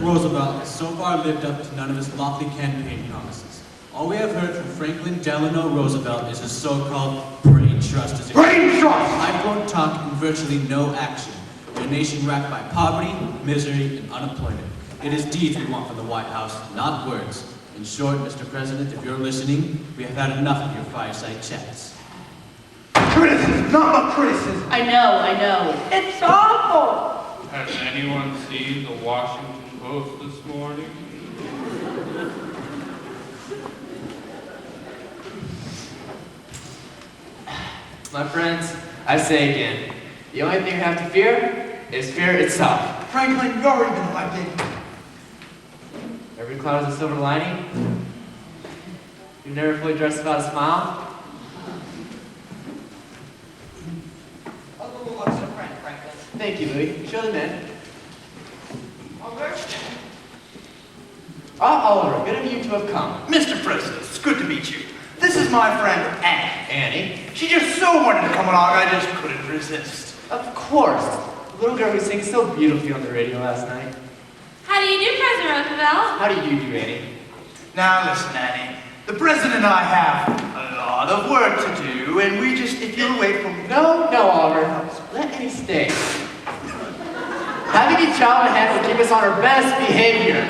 Roosevelt has so far lived up to none of his lofty campaign promises. All we have heard from Franklin Delano Roosevelt is his so-called brain trust. Brain trust! High-flown talk and virtually no action. In a nation racked by poverty, misery, and unemployment. It is deeds we want from the White House, not words. In short, Mr. President, if you're listening, we have had enough of your fireside chats. Criticism, not but criticism. I know. It's awful. Has anyone seen the Washington Post this morning? My friends, I say again, the only thing you have to fear is fear itself. Franklin, you've already been elected. Every cloud has a silver lining. You've never fully dressed without a smile. What's your friend, Franklin? Thank you, Louis. Show them in. Oliver, good of you to have come. Mr. President, it's good to meet you. This is my friend, Annie. Annie? She just so wanted to come along, I just couldn't resist. Of course. The little girl who sang so beautifully on the radio last night. How do you do, President Roosevelt? How do you do, Annie? Now listen, Annie. The President and I have a lot of work to do, and we just, if you'll wait for me. No, Oliver. Let Annie stay. Having a child in hand will keep us on our best behavior.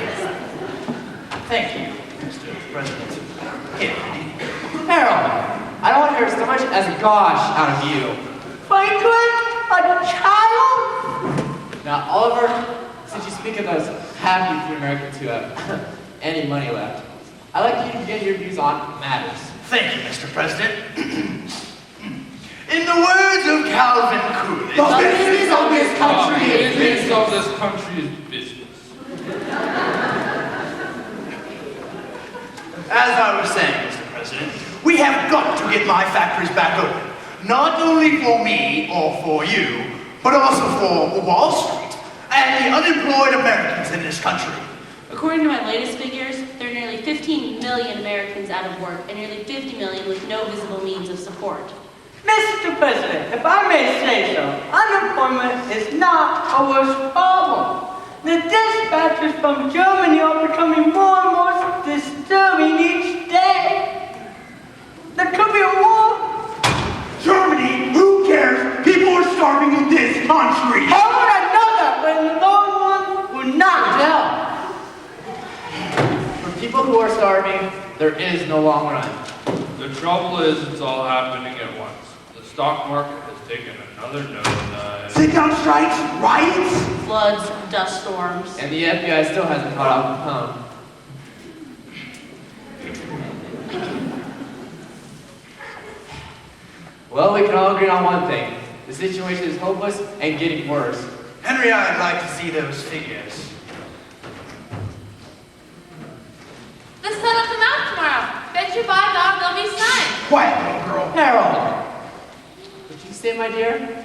Thank you, Mr. President. Here, Harold, I don't want to hear so much as a gosh out of you. Franklin, a child? Now, Oliver, since you speak of those happy few Americans who have any money left, I'd like you to begin your views on matters. Thank you, Mr. President. In the words of Calvin Coolidge, The business of this country is Business of this country is business. as I was saying, Mr. President, we have got to get my factories back open. Not only for me or for you, but also for Wall Street and the unemployed Americans in this country. According to my latest figures, there are nearly 15 million Americans out of work and nearly 50 million with no visible means of support. Mr. President, if I may say so, unemployment is not a worse problem. The dispatches from Germany are becoming more and more disturbing each day. There could be a war. Germany? Who cares? People are starving in this country. How would I know that when the Lord one will not? Adele, for people who are starving, there is no long run. The trouble is, it's all happening at once. The stock market has taken another nosedive. Sit-down strikes, riots. Floods, dust storms. And the FBI still hasn't caught up Capone. Well, we can all agree on one thing. The situation is hopeless and getting worse. Henry, I'd like to see those figures. The sun will come out tomorrow. Bet you by God there'll be sun. Quiet, little girl. Harold! Would you say, my dear?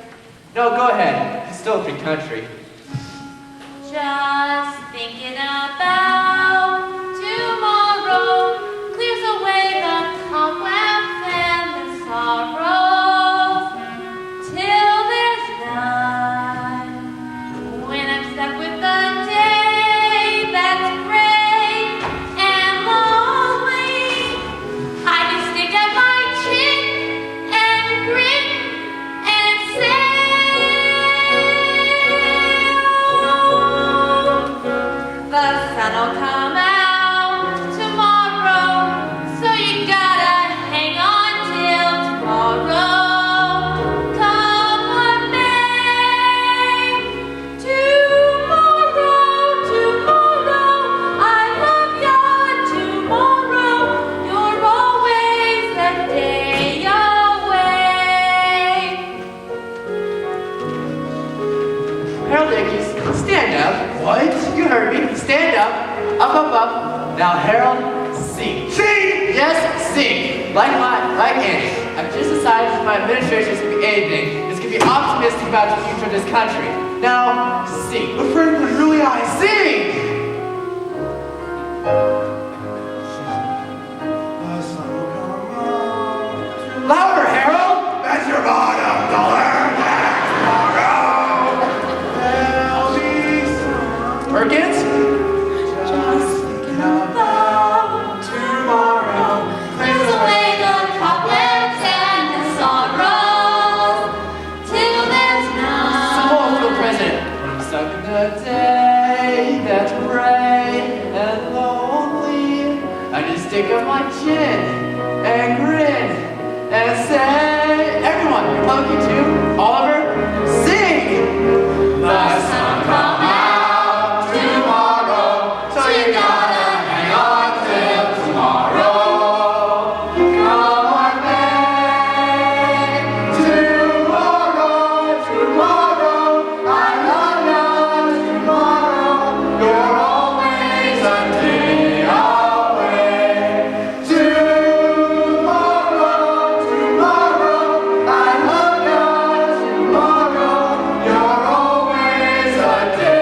No, go ahead. It's still a free country. Just thinking about tomorrow clears away the cobwebs and the sorrows till there's none. When I'm stuck with the day that's gray and lonely, I can stick at my chin and grin and say, the sun'll come out tomorrow, so you gotta hang on till tomorrow. Come what may, tomorrow, I love ya tomorrow. You're always a day away. Harold Dickies, stand up. What? You heard me. Stand up. Up. Now, Harold, sing. Sing! Yes, sing. Like Annie. I've just decided for my administration to be anything. It's going to be optimistic about the future of this country. Now, sing. But Franklin, really, I Sing! Louder, Harold! That's your bottom dollar back tomorrow. There'll be some. Perkins? pick up my chin and grin and say, everyone, you're lucky too. Oliver, sing! The sun come out tomorrow, so you gotta hang on till tomorrow. Come on back tomorrow, tomorrow. I love you tomorrow. You're always a day away. Tomorrow, tomorrow. I love you tomorrow. You're always a day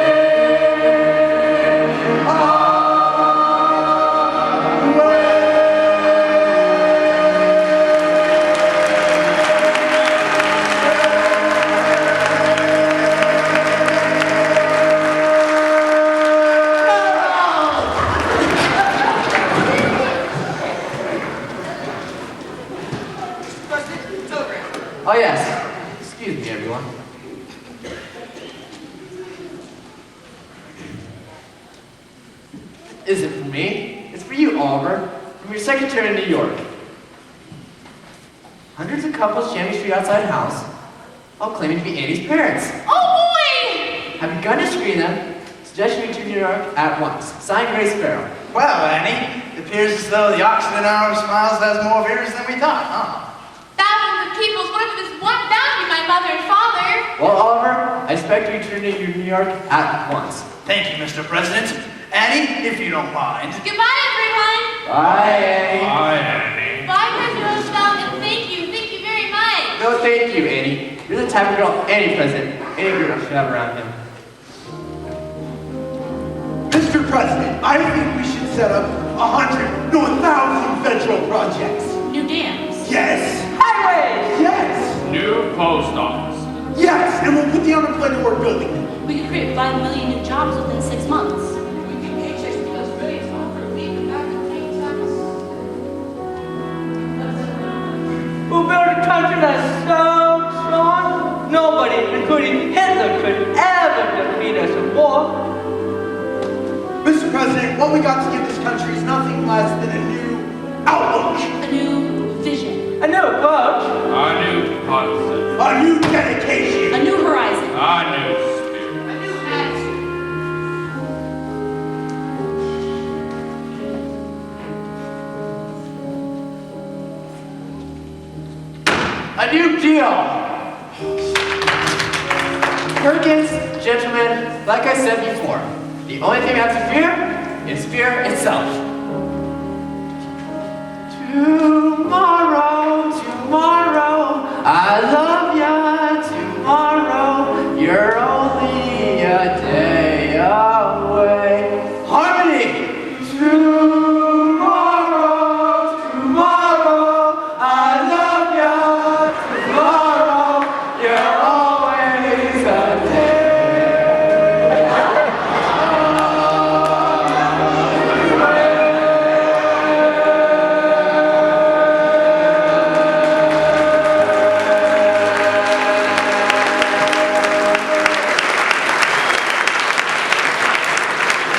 Oh yes. Excuse me, everyone. Isn't for me. It's for you, Oliver. From your secretary in New York. Hundreds of couples jam the street outside a house, all claiming to be Annie's parents. Oh boy! Have begun to screen them. Suggest you return to New York at once. Signed, Grace Sparrow. Well, Annie, it appears as though the oxen in our smiles has more ears than we thought, huh? Thousands of peoples, what if this one bound be my mother and father? Well, Oliver, I expect you to return to New York at once. Thank you, Mr. President. Annie, if you don't mind. Goodbye, everyone! Bye, Annie. Bye, Annie. Bye, President Roosevelt, and thank you very much! No, thank you, Annie. You're the type of girl any president, any girl should have around him. Mr. President, I think we should set up 100, no, 1,000 federal projects. New dams. Yes, Highways! yes, New post office. yes, and we'll put the unemployed to work building them. We could create 5 million new jobs within 6 months. Who built a country that's so strong? Nobody, including Hitler, could ever defeat us in war. Mr. President, what we got to give this country is nothing less than a new outlook, A new vision. A new approach. A new concept. a new dedication. A new horizon. A new spirit. A new attitude. A new deal. Perkins, gentlemen, like I said before, the only thing we have to fear is fear itself. Tomorrow.